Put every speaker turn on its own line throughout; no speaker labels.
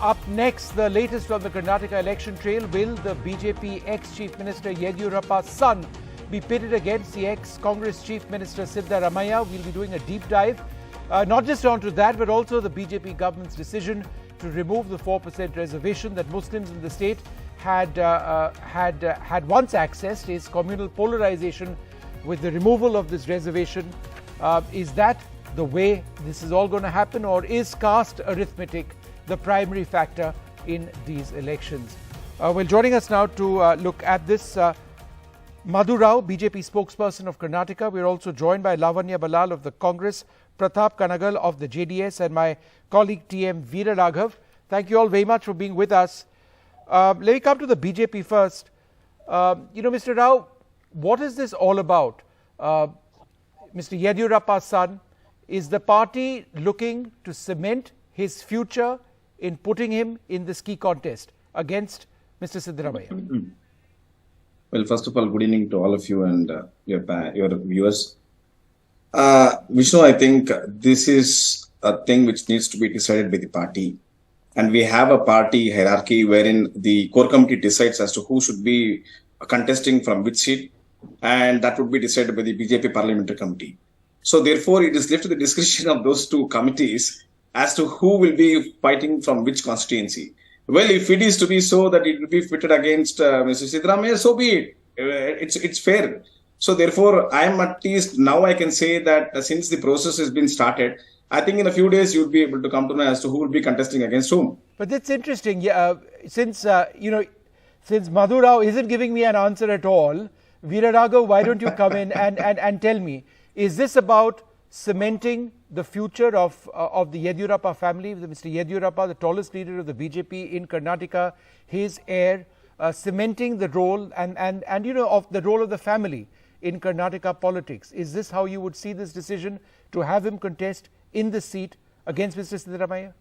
Up next, the latest from the Karnataka election trail. Will the BJP ex-Chief Minister Yediyurappa's son be pitted against the ex-Congress Chief Minister Siddaramaiah? We'll be doing a deep dive, not just onto that, but also the BJP government's decision to remove the 4% reservation that Muslims in the state had once accessed. Is communal polarisation with the removal of this reservation? Is that the way this is all going to happen, or is caste arithmetic the primary factor in these elections? Well, joining us now to look at this, Madhu Rao, BJP spokesperson of Karnataka. We're also joined by Lavanya Balal of the Congress, Pratap Kanagal of the JDS, and my colleague TM Veera Raghav. Thank you all very much for being with us. Let me come to the BJP first. Mr. Rao, what is this all about? Mr. Yediyurappa's son, is the party looking to cement his future in putting him in this key contest against Mr. Siddaramaiah?
Well, first of all, good evening to all of you and your viewers. Vishnu, I think this is a thing which needs to be decided by the party. And we have a party hierarchy wherein the core committee decides as to who should be contesting from which seat, and that would be decided by the BJP parliamentary committee. So therefore, it is left to the discretion of those two committees as to who will be fighting from which constituency. Well, if it is to be so that it will be pitted against Mr. Siddaramaiah, so be it. It's fair. So therefore, I am at least now I can say that since the process has been started, I think in a few days you'll be able to come to know as to who will be contesting against whom.
But that's interesting. Since Madhu Rao isn't giving me an answer at all, Veera Raghav, why don't you come in and tell me, is this about cementing the future of the Yediyurappa family, Mr. Yediyurappa, the tallest leader of the BJP in Karnataka, his heir, cementing the role of the role of the family in Karnataka politics? Is this how you would see this decision to have him contest in the seat against Mr. Siddaramaiah?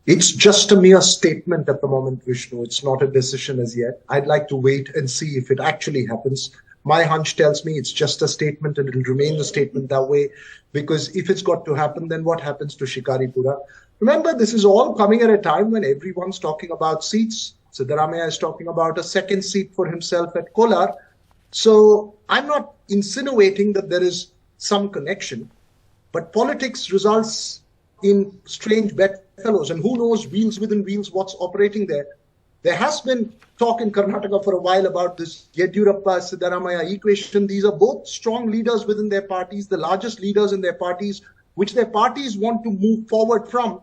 It's just a mere statement at the moment, Vishnu. It's not a decision as yet. I'd like to wait and see if it actually happens. My hunch tells me it's just a statement and it'll remain the statement that way, because if it's got to happen, then what happens to Shikaripura? Remember, this is all coming at a time when everyone's talking about seats. Siddaramaiah is talking about a second seat for himself at Kolar. So I'm not insinuating that there is some connection, but politics results in strange bedfellows, and who knows, wheels within wheels, what's operating there. There has been talk in Karnataka for a while about this Yediyurappa-Siddaramaiah equation. These are both strong leaders within their parties, the largest leaders in their parties, which their parties want to move forward from,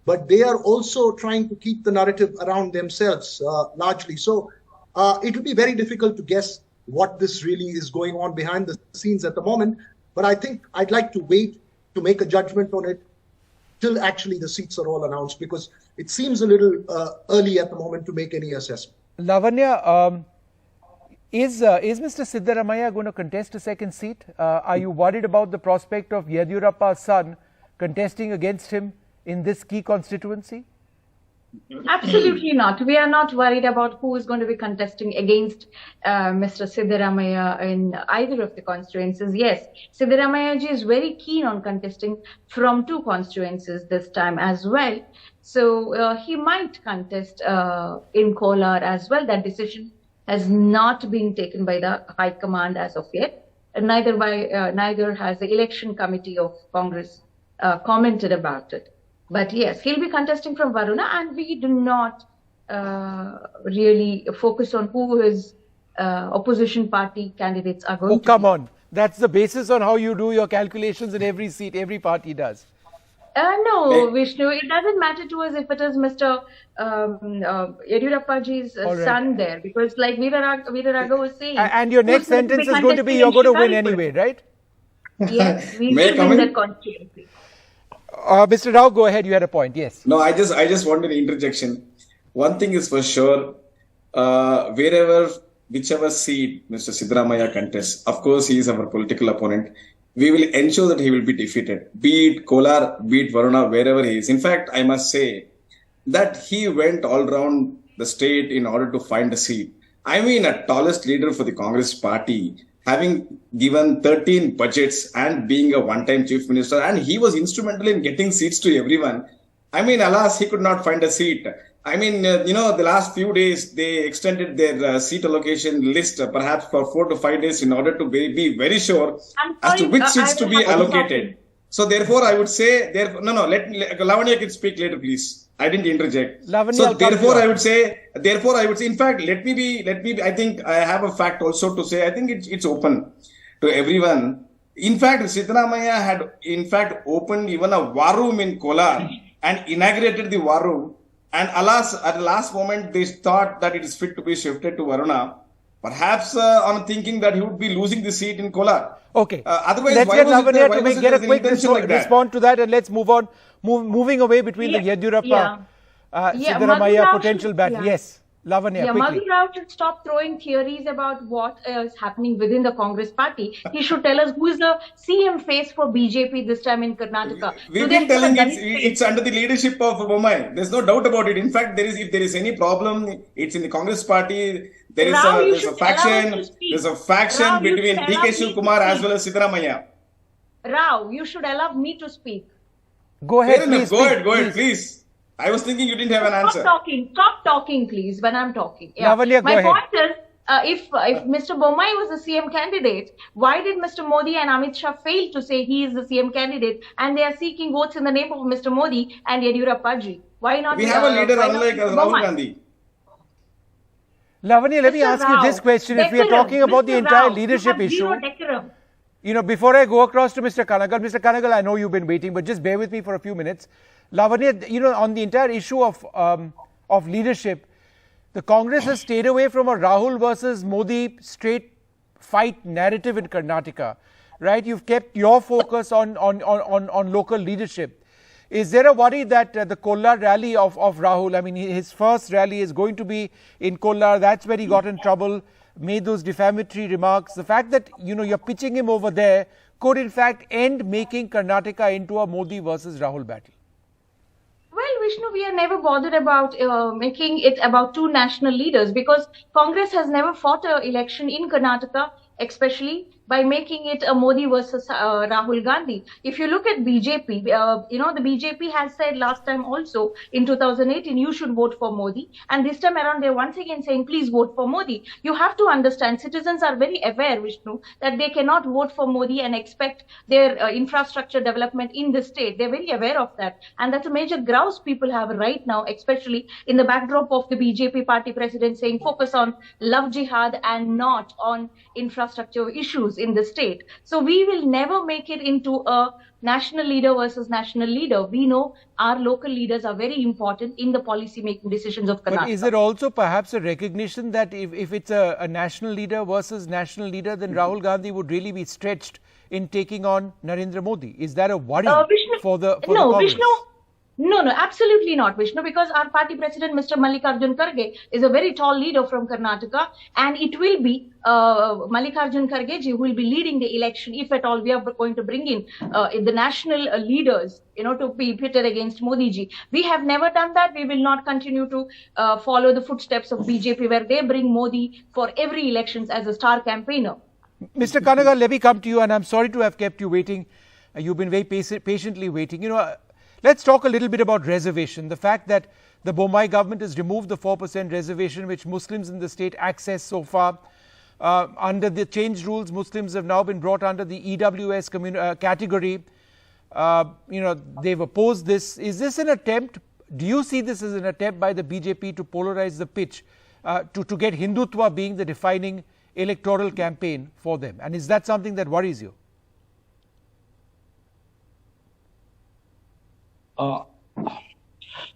but they are also trying to keep the narrative around themselves largely. So it will be very difficult to guess what this really is going on behind the scenes at the moment. But I think I'd like to wait to make a judgment on it till actually the seats are all announced, because it seems a little early at the moment to make any assessment.
Lavanya, is Mr. Siddaramaiah going to contest a second seat? Are you worried about the prospect of Yediyurappa's son contesting against him in this key constituency?
Absolutely not. We are not worried about who is going to be contesting against Mr. Siddaramaiah in either of the constituencies. Yes, Siddaramaiah ji is very keen on contesting from two constituencies this time as well. So he might contest in Kolar as well. That decision has not been taken by the High Command as of yet. And neither has the election committee of Congress commented about it. But yes, he'll be contesting from Varuna, and we do not really focus on who his opposition party candidates are going to be.
Oh, come on. That's the basis on how you do your calculations in every seat. Every party does.
No, Vishnu, it doesn't matter to us if it is Mr. Yediyurappa ji's son there, because like Veera Raghav was saying.
And your next sentence is going to be, you're going to win anyway, right?
Yes, we will win that constituency.
Mr. Rao, go ahead. You had a point. Yes.
No, I just wanted an interjection. One thing is for sure, whichever seat Mr. Siddaramaiah contests, of course, he is our political opponent. We will ensure that he will be defeated, be it Kolar, be it Varuna, wherever he is. In fact, I must say that he went all around the state in order to find a seat. I mean, a tallest leader for the Congress party, having given 13 budgets and being a one-time chief minister, and he was instrumental in getting seats to everyone. I mean, alas, he could not find a seat. I mean, the last few days, they extended their seat allocation list, perhaps for 4 to 5 days, in order to be very sure as to which seats to be allocated. So therefore, I would say, let Lavanya can speak later, please. I didn't interject.
Lavanya,
so therefore, I would say, in fact, let me be, I think I have a fact also to say, I think it's open to everyone. In fact, Siddaramaiah had, in fact, opened even a war room in Kolar and inaugurated the war room. And alas, at the last moment, they thought that it is fit to be shifted to Varuna. Perhaps on thinking that he would be losing the seat in Kolar.
Okay.
Otherwise,
let's get Lavanya to get a quick
response
to that, and let's move on. Moving away between the Yediyurappa, Siddaramaiah potential battle. Yes. Lavanya, quickly.
Madhu Rao should stop throwing theories about what is happening within the Congress party. He should tell us who is the CM face for BJP this time in Karnataka.
We've been telling it's under the leadership of Bommai. There's no doubt about it. In fact, if there is any problem, it's in the Congress party. There's a faction. There's a faction between DK Shivkumar as well as Siddaramaiah.
Rao, you should allow me to speak.
Go ahead, please. Go ahead, please. I was thinking you didn't have an answer.
Stop talking, please, when I'm talking.
Yeah. Lavanya,
My point is, if Mr. Bommai was the CM candidate, why did Mr. Modi and Amit Shah fail to say he is the CM candidate, and they are seeking votes in the name of Mr. Modi and Yediyurappa ji? Why not?
We have a leader unlike Rahul Gandhi.
Lavanya, let me ask you this question. If we are talking about the entire leadership issue, before I go across to Mr. Kanagal, I know you've been waiting, but just bear with me for a few minutes. Lavanya, on the entire issue of leadership, the Congress has stayed away from a Rahul versus Modi straight fight narrative in Karnataka, right? You've kept your focus on local leadership. Is there a worry that the Kolar rally of Rahul, I mean, his first rally is going to be in Kolar, that's where he got in trouble, made those defamatory remarks. The fact that, you're pitching him over there could in fact end making Karnataka into a Modi versus Rahul battle.
Well, Vishnu, we are never bothered about making it about two national leaders, because Congress has never fought an election in Karnataka, especially by making it a Modi versus Rahul Gandhi. If you look at BJP, the BJP has said last time also in 2018, you should vote for Modi. And this time around, they're once again saying, please vote for Modi. You have to understand, citizens are very aware, Vishnu, that they cannot vote for Modi and expect their infrastructure development in the state. They're very aware of that. And that's a major grouse people have right now, especially in the backdrop of the BJP party president saying focus on love jihad and not on infrastructure issues in the state. So we will never make it into a national leader versus national leader. We know our local leaders are very important in the policy making decisions of Karnataka.
But is it also perhaps a recognition that if it's a national leader versus national leader, then Rahul Gandhi would really be stretched in taking on Narendra Modi? Is that a worry for the Congress?
No, absolutely not, Vishnu, because our party president, Mr. Mallikarjun Kharge, is a very tall leader from Karnataka, and it will be Mallikarjun Kharge ji who will be leading the election, if at all we are going to bring in the national leaders, to be pitted against Modi ji. We have never done that. We will not continue to follow the footsteps of BJP, where they bring Modi for every elections as a star campaigner.
Mr. Kanagal, let me come to you, and I'm sorry to have kept you waiting. You've been very patiently waiting. Let's talk a little bit about reservation. The fact that the Bommai government has removed the 4% reservation which Muslims in the state access so far. Under the changed rules, Muslims have now been brought under the EWS category. They've opposed this. Is this an attempt? Do you see this as an attempt by the BJP to polarize the pitch, to get Hindutva being the defining electoral campaign for them? And is that something that worries you?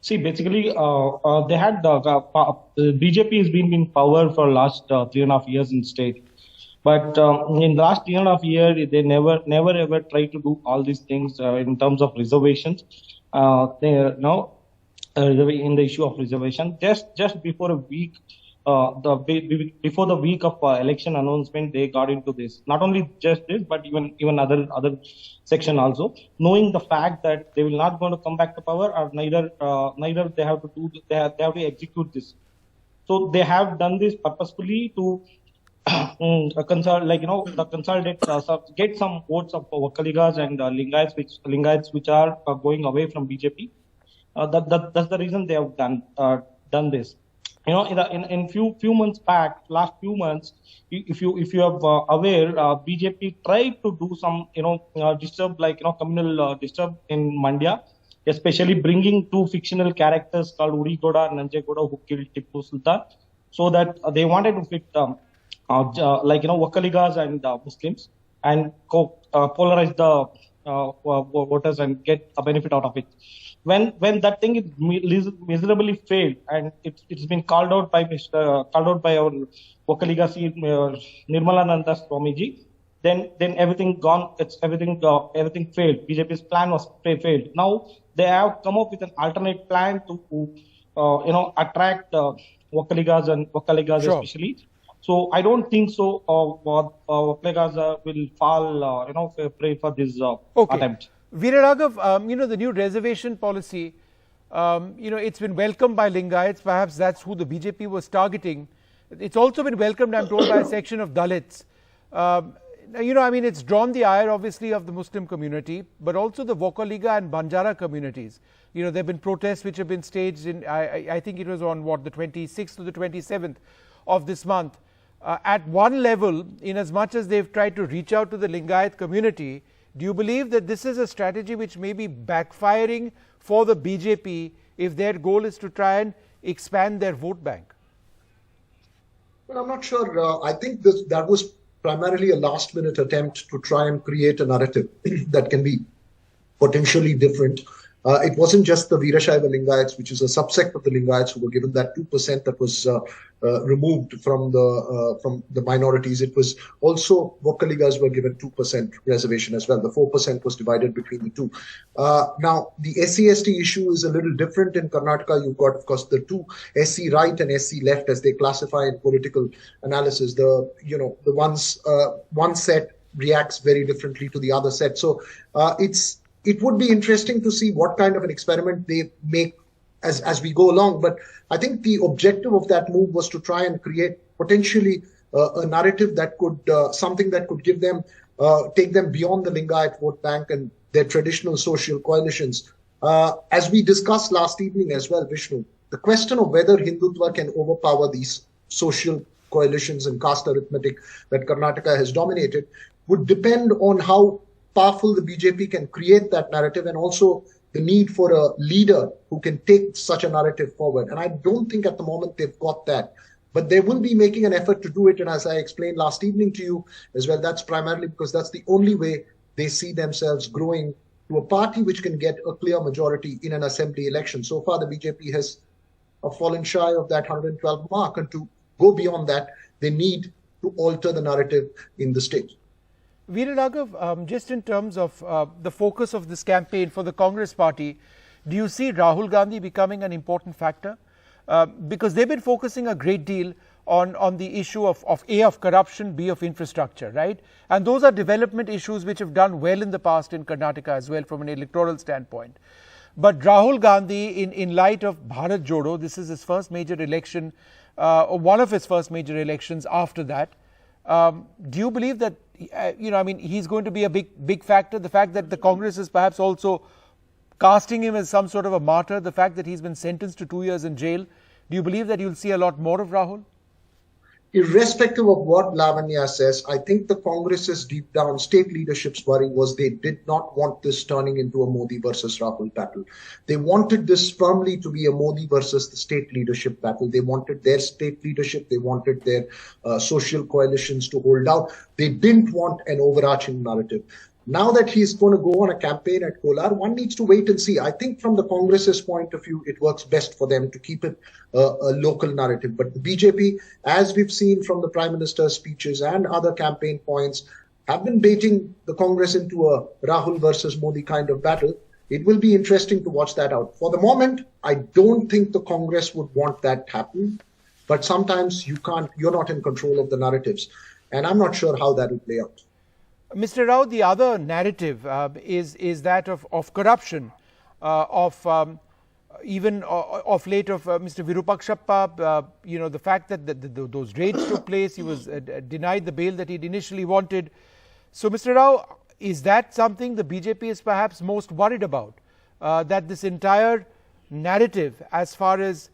See, basically, they had BJP has been in power for last 3.5 years in state, but in the last 3.5 years, they never ever tried to do all these things in terms of reservations. They now in the issue of reservation, just before a week. Before the week of election announcement, they got into this. Not only just this, but even other section also, knowing the fact that they will not going to come back to power, or neither they have to do. They have to execute this. So they have done this purposefully to consolidate, get some votes of Vakaligas and Lingaites which are going away from BJP. That's the reason they have done this. In few months back, last few months, if you are aware, BJP tried to do some disturb, like communal disturb in Mandya, especially bringing two fictional characters called Uri Goda and Nanjay Goda, who killed Tipu Sultan, so that they wanted to fit Wakaligas and Muslims, and polarize the voters and get a benefit out of it. When that thing is miserably failed, and it's been called out by our Wakaliga Nirmalananda Swamiji, then everything gone. Everything failed. BJP's plan was failed. Now they have come up with an alternate plan to attract Wakaligas and Wakaligas
Sure.
especially. So I don't think so. Wakaligas will fall prey for this attempt.
Veeraraghav, the new reservation policy, it's been welcomed by Lingayats. Perhaps that's who the BJP was targeting. It's also been welcomed, I'm told, by a section of Dalits. It's drawn the ire, obviously, of the Muslim community, but also the Wakaliga and Banjara communities. There have been protests which have been staged in, I think it was on the 26th to the 27th of this month. At one level, in as much as they've tried to reach out to the Lingayat community, do you believe that this is a strategy which may be backfiring for the BJP if their goal is to try and expand their vote bank?
Well, I'm not sure. I think that was primarily a last-minute attempt to try and create a narrative that can be potentially different. It wasn't just the Veerashaiva Lingayats, which is a subsect of the Lingayats, who were given that 2% that was removed from the minorities. It was also Wakaligas were given 2% reservation as well. The 4% was divided between the two. Now, the SC/ST issue is a little different in Karnataka. You've got, of course, the two, SC right and SC left, as they classify in political analysis. One set reacts very differently to the other set. So it would be interesting to see what kind of an experiment they make as we go along. But I think the objective of that move was to try and create potentially a narrative that could, something that could give them, take them beyond the Lingayat vote bank and their traditional social coalitions. As we discussed last evening as well, Vishnu, the question of whether Hindutva can overpower these social coalitions and caste arithmetic that Karnataka has dominated would depend on how powerful the BJP can create that narrative, and also the need for a leader who can take such a narrative forward. And I don't think at the moment they've got that. But they will be making an effort to do it. And as I explained last evening to you as well, that's primarily because that's the only way they see themselves growing to a party which can get a clear majority in an assembly election. So far, the BJP has fallen shy of that 112 mark. And to go beyond that, they need to alter the narrative in the state.
Veeraraghav, just in terms of the focus of this campaign for the Congress party, do you see Rahul Gandhi becoming an important factor? Because they've been focusing a great deal on the issue of A, of corruption, B, of infrastructure, right? And those are development issues which have done well in the past in Karnataka as well from an electoral standpoint. But Rahul Gandhi, in light of Bharat Jodo, this is his first major election, or one of his first major elections after that. Do you believe that, he's going to be a big factor? The fact that the Congress is perhaps also casting him as some sort of a martyr, the fact that he's been sentenced to 2 years in jail, do you believe that you'll see a lot more of Rahul?
Irrespective of what Lavanya says, I think the Congress's deep down state leadership's worry was they did not want this turning into a Modi versus Rahul battle. They wanted this firmly to be a Modi versus the state leadership battle. They wanted their state leadership, they wanted their social coalitions to hold out. They didn't want an overarching narrative. Now that he's going to go on a campaign at Kolar, one needs to wait and see. I think from the Congress's point of view, it works best for them to keep it a local narrative. But the BJP, as we've seen from the Prime Minister's speeches and other campaign points, have been baiting the Congress into a Rahul versus Modi kind of battle. It will be interesting to watch that out. For the moment, I don't think the Congress would want that to happen. But sometimes you're not in control of the narratives. And I'm not sure how that will play out.
Mr. Rao, the other narrative is that of corruption, even of late of Mr. Virupakshappa, the fact that those raids took place, he was denied the bail that he'd initially wanted. So, Mr. Rao, is that something the BJP is perhaps most worried about? That this entire narrative as far as,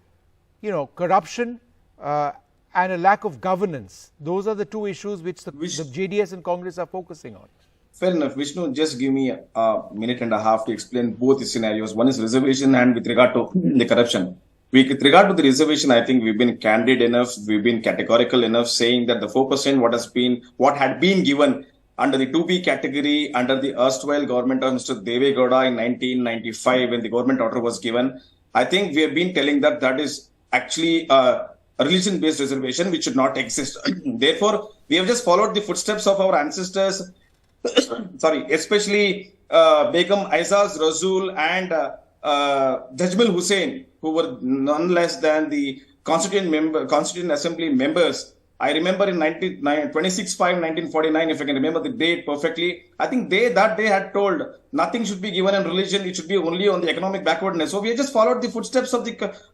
corruption and a lack of governance. Those are the two issues which the JDS and Congress are focusing on.
Fair enough. Vishnu, just give me a minute and a half to explain both the scenarios. One is reservation and with regard to the corruption. With regard to the reservation, I think we've been candid enough, we've been categorical enough saying that the 4% what had been given under the 2B category under the erstwhile government of Mr. Deve Gowda in 1995 when the government order was given, I think we have been telling that is actually a religion-based reservation which should not exist. Therefore, we have just followed the footsteps of our ancestors, especially Begum Aizaz Rasool and Jajmal Hussain, who were none less than the Constituent Assembly members. I remember in 26/5/1949, if I can remember the date perfectly, I think that day had told nothing should be given in religion, it should be only on the economic backwardness. So we have just followed the footsteps of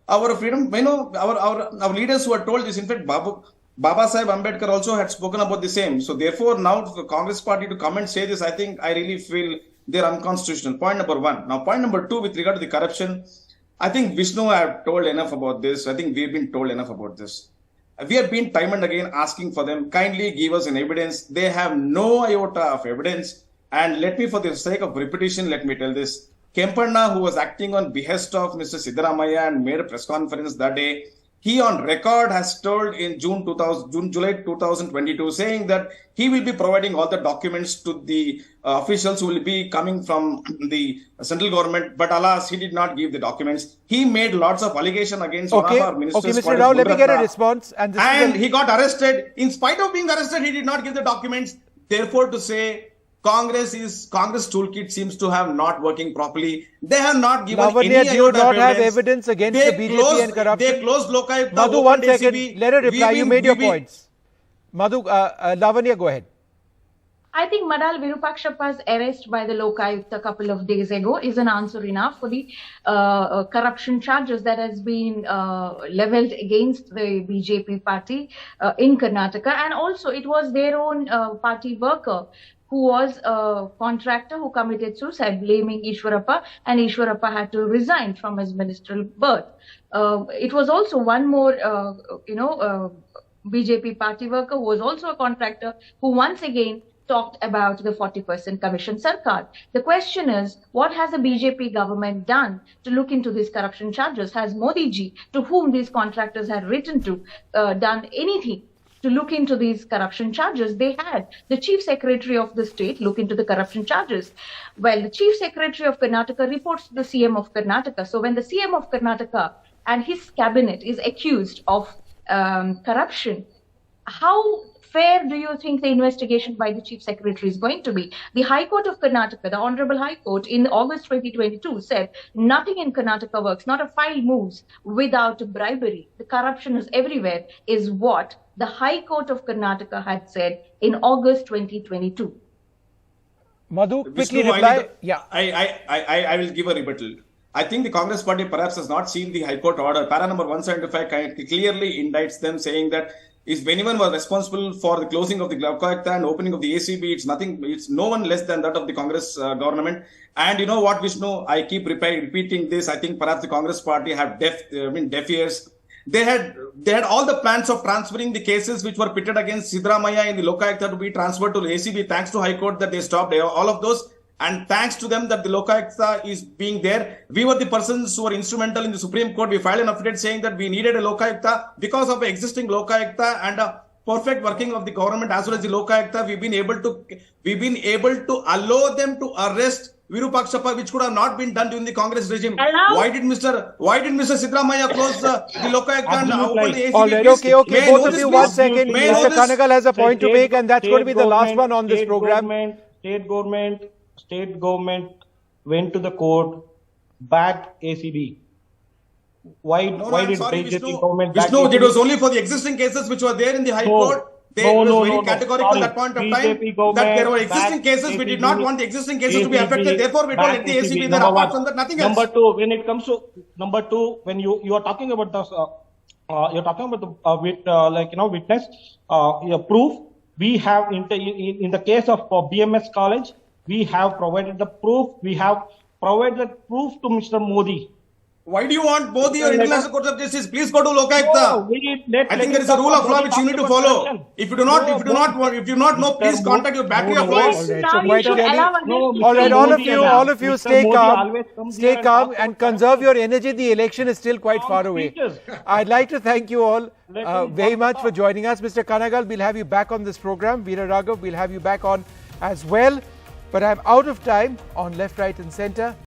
our freedom. Our leaders who had told this. In fact, Baba Sahib Ambedkar also had spoken about the same. So therefore, now the Congress party to come and say this, I really feel they're unconstitutional. Point number one. Now, point number two, with regard to the corruption, I think Vishnu have told enough about this. I think we've been told enough about this. We have been time and again asking for them, kindly give us an evidence. They have no iota of evidence. And let me, for the sake of repetition, let me tell this. Kempanna, who was acting on behest of Mr. Siddaramaiah and made a press conference that day, he on record has told in July 2022, saying that he will be providing all the documents to the officials who will be coming from the central government. But alas, he did not give the documents. He made lots of allegations against one of our ministers.
Okay, Mr. Rao, let me get a response.
And he got arrested. In spite of being arrested, he did not give the documents. Therefore, to say Congress toolkit seems to have not working properly. They have not given
Lavanya,
any
do you not have evidence against the BJP and corruption?
They closed Lokayukta.
Madhu, 1 second. Let her reply. You made your points. Madhu, Lavanya, go ahead.
I think Madal Virupakshappa's arrest by the Lokayukta a couple of days ago is an answer enough for the corruption charges that has been leveled against the BJP party in Karnataka. And also, it was their own party worker who was a contractor who committed suicide, blaming Yediyurappa, and Yediyurappa had to resign from his ministerial berth. It was also one more, BJP party worker who was also a contractor who once again talked about the 40% commission sarkar. The question is, what has the BJP government done to look into these corruption charges? Has Modi ji, to whom these contractors had written to, done anything to look into these corruption charges? They had the Chief Secretary of the state look into the corruption charges. Well, the Chief Secretary of Karnataka reports to the CM of Karnataka. So when the CM of Karnataka and his cabinet is accused of corruption, how fair do you think the investigation by the Chief Secretary is going to be? The High Court of Karnataka, the Honorable High Court in August 2022 said nothing in Karnataka works, not a file moves without bribery. The corruption is everywhere is what the High Court of Karnataka had said in August 2022.
Madhu, quickly reply.
I will give a rebuttal. I think the Congress party perhaps has not seen the High Court order. Para number 175 clearly indicts them, saying that if anyone was responsible for the closing of the Lokayukta and opening of the ACB, it's no one less than that of the Congress government. And you know what, Vishnu, I keep repeating this. I think perhaps the Congress party have deaf ears. They had all the plans of transferring the cases which were pitted against Siddaramaiah in the Lokayukta to be transferred to the ACB. Thanks to High Court that they stopped all of those. And thanks to them that the Lokayukta is being there. We were the persons who were instrumental in the Supreme Court. We filed an affidavit saying that we needed a Lokayukta because of the existing Lokayukta and a perfect working of the government as well as the Lokayukta. We've been able to allow them to arrest Virupakshappa, which could have not been done during the Congress regime. Why did Mr. Siddaramaiah close the Lokayukta and open the ACB?
All right, okay, both of you, 1 second. Mr. Kanagal has a point to make, and that's going to be the last one on this program.
State government went to the court, backed ACB. Why did BJP government back
Vishnu, it was only for the existing cases which were there in the High Court. They were very categorical at that point of time that there were existing cases. We did not want the existing cases to be affected. Therefore, we told the ACB that apart from that, nothing else.
Number two, when it comes to when you are talking about the witness proof, we have in the case of BMS College, we have provided the proof. We have provided proof to Mr. Modi.
Why do you want both your international courts of justice? Please go to Lokayukta. I think there is a rule of law which you need to follow. If you do not know, please contact your battery of lawyers.
All right,
Now
so
you
quite
should
clearly.
allow others to
All right,
speak.
all of you,
Mr.
stay
Modi
calm,
always comes
stay
here and
calm,
talks
and
about
conserve your energy. The election is still quite far away.
speakers.
I'd like to thank you all
Let
very
him
much
talk.
for joining us, Mr. Kanagal. We'll have you back on this program. Veera Raghav, we'll have you back on as well. But I'm out of time on Left, Right, and Centre.